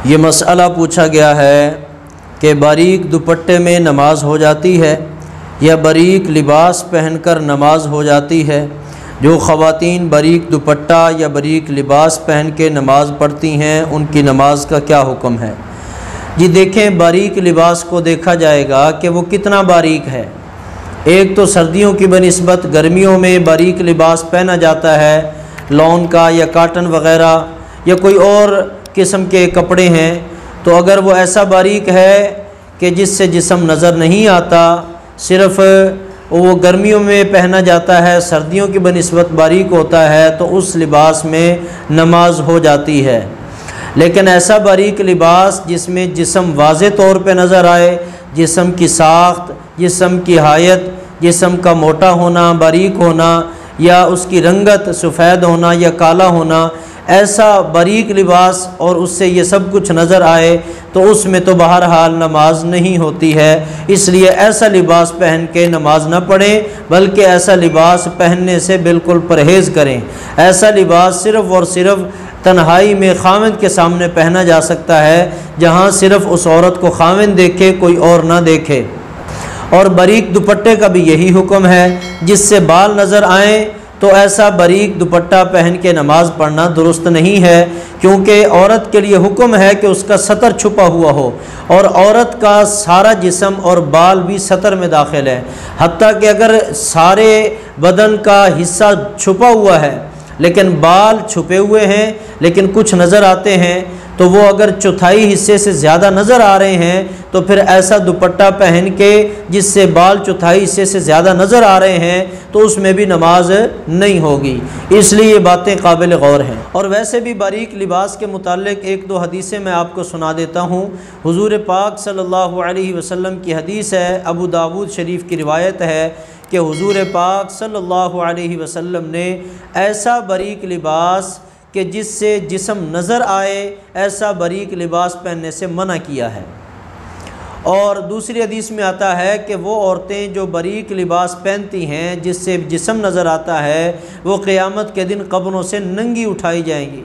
یہ مسئلہ پوچھا گیا ہے کہ باریک دوپٹے میں نماز ہو جاتی ہے یا باریک لباس پہن کر نماز ہو جاتی ہے؟ جو خواتین باریک دوپٹہ یا باریک لباس پہن کے نماز پڑھتی ہیں ان کی نماز کا کیا حکم ہے؟ جی دیکھیں، باریک لباس کو دیکھا جائے گا کہ وہ کتنا باریک ہے۔ ایک تو سردیوں کی بنسبت گرمیوں میں باریک لباس پہنا جاتا ہے، لون کا یا کاٹن وغیرہ یا کوئی اور قسم کے کپڑے ہیں، تو اگر وہ ایسا باریک ہے کہ جس سے جسم نظر نہیں آتا، صرف وہ گرمیوں میں پہنا جاتا ہے، سردیوں کی بنسبت باریک ہوتا ہے، تو اس لباس میں نماز ہو جاتی ہے۔ لیکن ایسا باریک لباس جس میں جسم واضح طور پہ نظر آئے، جسم کی ساخت، جسم کی حیت، جسم کا موٹا ہونا، باریک ہونا، یا اس کی رنگت سفید ہونا یا کالا ہونا، ایسا باریک لباس اور اس سے یہ سب کچھ نظر آئے تو اس میں تو بہرحال نماز نہیں ہوتی ہے۔ اس لیے ایسا لباس پہن کے نماز نہ پڑھیں، بلکہ ایسا لباس پہننے سے بالکل پرہیز کریں۔ ایسا لباس صرف اور صرف تنہائی میں خاوند کے سامنے پہنا جا سکتا ہے، جہاں صرف اس عورت کو خاوند دیکھے، کوئی اور نہ دیکھے۔ اور باریک دوپٹے کا بھی یہی حکم ہے، جس سے بال نظر آئیں تو ایسا باریک دوپٹہ پہن کے نماز پڑھنا درست نہیں ہے، کیونکہ عورت کے لیے حکم ہے کہ اس کا سطر چھپا ہوا ہو، اور عورت کا سارا جسم اور بال بھی سطر میں داخل ہے۔ حتیٰ کہ اگر سارے بدن کا حصہ چھپا ہوا ہے لیکن بال چھپے ہوئے ہیں لیکن کچھ نظر آتے ہیں، تو وہ اگر چوتھائی حصے سے زیادہ نظر آ رہے ہیں تو پھر ایسا دوپٹہ پہن کے جس سے بال چوتھائی حصے سے زیادہ نظر آ رہے ہیں تو اس میں بھی نماز نہیں ہوگی۔ اس لیے یہ باتیں قابل غور ہیں۔ اور ویسے بھی باریک لباس کے متعلق ایک دو حدیثیں میں آپ کو سنا دیتا ہوں۔ حضور پاک صلی اللہ علیہ وسلم کی حدیث ہے، ابو داود شریف کی روایت ہے کہ حضور پاک صلی اللہ علیہ وسلم نے ایسا باریک لباس کہ جس سے جسم نظر آئے، ایسا باریک لباس پہننے سے منع کیا ہے۔ اور دوسری حدیث میں آتا ہے کہ وہ عورتیں جو باریک لباس پہنتی ہیں جس سے جسم نظر آتا ہے، وہ قیامت کے دن قبروں سے ننگی اٹھائی جائیں گی۔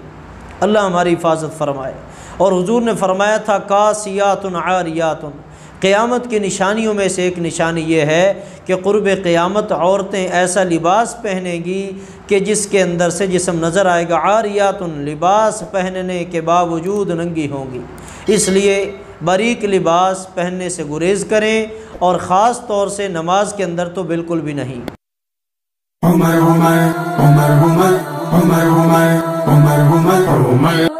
اللہ ہماری حفاظت فرمائے۔ اور حضور نے فرمایا تھا کاسیات عاریات، قیامت کی نشانیوں میں سے ایک نشانی یہ ہے کہ قرب قیامت عورتیں ایسا لباس پہنیں گی کہ جس کے اندر سے جسم نظر آئے گا، عاریات، لباس پہننے کے باوجود ننگی ہوں گی۔ اس لیے باریک لباس پہننے سے گریز کریں، اور خاص طور سے نماز کے اندر تو بالکل بھی نہیں۔ عمر عمر عمر عمر عمر عمر عمر عمر عمر